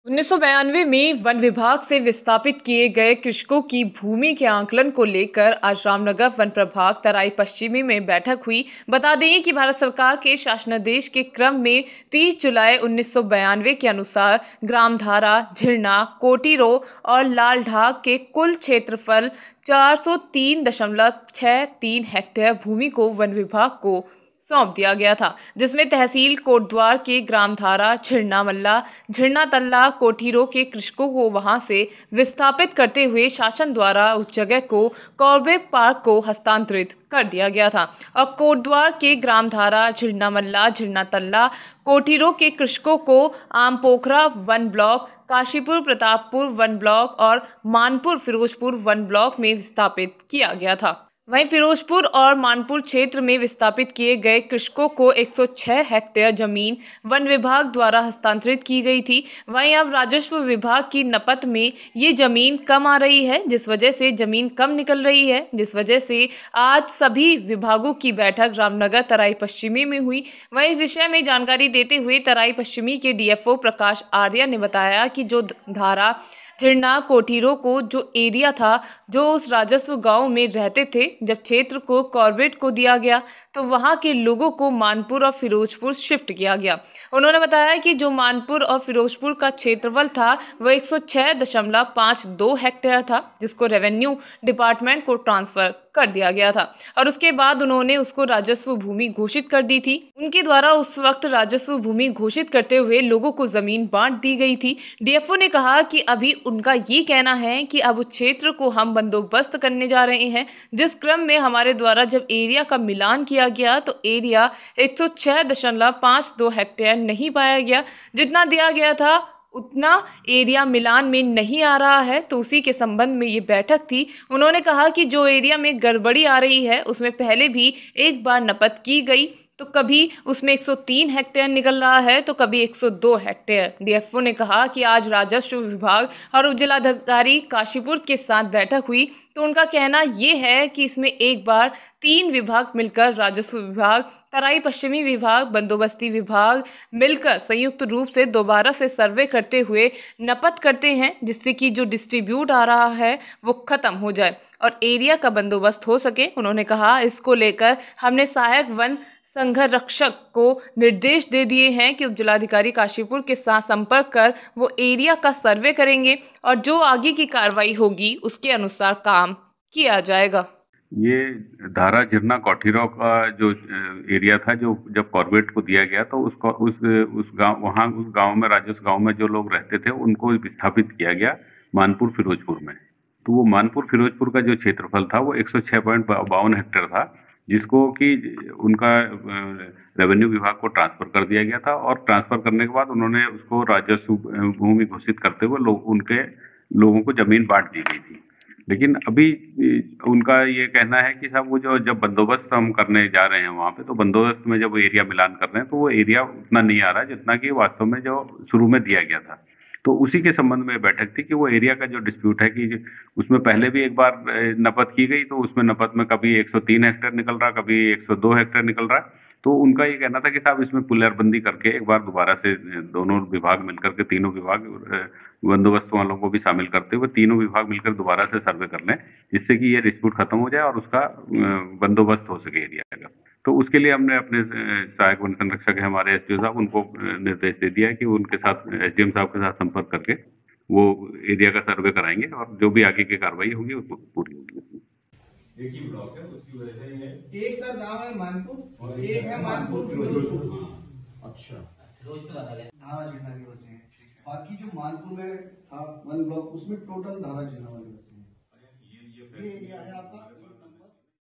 1992 में वन विभाग से विस्थापित किए गए कृषकों की भूमि के आंकलन को लेकर आज रामनगर वन प्रभाग तराई पश्चिमी में बैठक हुई। बता दें कि भारत सरकार के शासनादेश के क्रम में 30 जुलाई 1992 के अनुसार ग्रामधारा, झिरना, कोटीरो और लालढाक के कुल क्षेत्रफल 403.63 हेक्टेयर भूमि को वन विभाग को सौंप दिया गया था, जिसमें तहसील कोटद्वार के ग्रामधारा, झिरना मल्ला, झिरना तल्ला, कोठीरो के कृषकों को वहां से विस्थापित करते हुए शासन द्वारा उस जगह को कॉर्बेट पार्क को हस्तांतरित कर दिया गया था और कोटद्वार के ग्रामधारा, झिरना मल्ला, झिरना तल्ला, कोठीरो के कृषकों को Aampokhra one block, Kashipur Pratappur one block और मानपुर फिरोजपुर वन ब्लॉक में विस्थापित किया गया था। वहीं फिरोजपुर और मानपुर क्षेत्र में विस्थापित किए गए कृषकों को 106 हेक्टेयर जमीन वन विभाग द्वारा हस्तांतरित की गई थी। वहीं अब राजस्व विभाग की नपत में ये जमीन कम आ रही है, जिस वजह से जमीन कम निकल रही है, जिस वजह से आज सभी विभागों की बैठक रामनगर तराई पश्चिमी में हुई। वहीं इस विषय में जानकारी देते हुए तराई पश्चिमी के डीएफओ प्रकाश आर्या ने बताया कि जो धारा, झिरना, कोठीरो को जो एरिया था, जो उस राजस्व गांव में रहते थे, जब क्षेत्र को कॉर्बेट को दिया गया तो वहां के लोगों को मानपुर और फिरोजपुर शिफ्ट किया गया। उन्होंने बताया कि जो मानपुर और फिरोजपुर का क्षेत्रफल था वह 106.52 हेक्टेयर था, जिसको रेवेन्यू डिपार्टमेंट को ट्रांसफर कर दिया गया था और उसके बाद उन्होंने उसको राजस्व भूमि घोषित कर दी थी। उनके द्वारा उस वक्त राजस्व भूमि घोषित करते हुए लोगों को जमीन बांट दी गई थी। डीएफओ ने कहा कि अभी उनका ये कहना है कि अब उस क्षेत्र को हम बंदोबस्त करने जा रहे हैं, जिस क्रम में हमारे द्वारा जब एरिया का मिलान किया गया तो एरिया 106.52 हेक्टेयर नहीं पाया गया। जितना दिया गया था उतना एरिया मिलान में नहीं आ रहा है, तो उसी के संबंध में ये बैठक थी। उन्होंने कहा कि जो एरिया में गड़बड़ी आ रही है उसमें पहले भी एक बार नपत की गई, तो कभी उसमें 103 हेक्टेयर निकल रहा है तो कभी 102 हेक्टेयर। डीएफओ ने कहा कि आज राजस्व विभाग और जिलाधिकारी काशीपुर के साथ बैठक हुई तो उनका कहना ये है कि इसमें एक बार 3 विभाग मिलकर, राजस्व विभाग, तराई पश्चिमी विभाग, बंदोबस्ती विभाग मिलकर संयुक्त रूप से दोबारा से सर्वे करते हुए नपत करते हैं, जिससे कि जो डिस्ट्रीब्यूट आ रहा है वो खत्म हो जाए और एरिया का बंदोबस्त हो सके। उन्होंने कहा इसको लेकर हमने सहायक वन संघरक्षक को निर्देश दे दिए हैं कि उप जिलाधिकारी काशीपुर के साथ संपर्क कर वो एरिया का सर्वे करेंगे और जो आगे की कार्रवाई होगी उसके अनुसार काम किया जाएगा। ये धारा, झिरना, कोठीरो का जो एरिया था, जो जब कॉर्बेट को दिया गया तो उसको उस गांव में, राजस्व गांव में जो लोग रहते थे उनको विस्थापित किया गया मानपुर फिरोजपुर में। तो वो मानपुर फिरोजपुर का जो क्षेत्रफल था वो 106.52 हेक्टेयर था, जिसको कि उनका रेवेन्यू विभाग को ट्रांसफर कर दिया गया था और ट्रांसफर करने के बाद उन्होंने उसको राजस्व भूमि घोषित करते हुए उनके लोगों को जमीन बांट दी गई थी। लेकिन अभी उनका ये कहना है कि साहब वो जब बंदोबस्त हम करने जा रहे हैं वहाँ पे, तो बंदोबस्त में जब एरिया मिलान कर रहे हैं तो वो एरिया उतना नहीं आ रहा है जितना कि वास्तव में जो शुरू में दिया गया था। तो उसी के संबंध में बैठक थी कि वो एरिया का जो डिस्प्यूट है कि उसमें पहले भी एक बार नपत की गई, तो उसमें नपत में कभी 103 हेक्टेयर निकल रहा, कभी 102 हेक्टेयर निकल रहा। तो उनका ये कहना था कि साहब इसमें पुलियारबंदी करके एक बार दोबारा से दोनों विभाग मिलकर के, तीनों विभाग, बंदोबस्त वालों को भी शामिल करते हुए तीनों विभाग मिलकर दोबारा से सर्वे कर लें, जिससे कि ये डिस्प्यूट खत्म हो जाए और उसका बंदोबस्त हो सके एरिया का। तो उसके लिए हमने अपने सहायक वन संरक्षक है हमारे एसडीओ साहब, उनको निर्देश दे दिया है कि उनके साथ, एसडीएम साहब के साथ संपर्क करके वो एरिया का सर्वे कराएंगे और जो भी आगे की कार्रवाई होगी वो पूरी होगी। एक ही ब्लॉक है, उसकी वजह से ये एक सर गांव है मानपुर और एक है मानपुर फिरोजपुर। अच्छा, धारा जिला की बसें हैं, बाकी जो मानपुर में था वन ब्लॉक उसमें टोटल धारा जिला वाली बसें हैं। ये एरिया है आपका।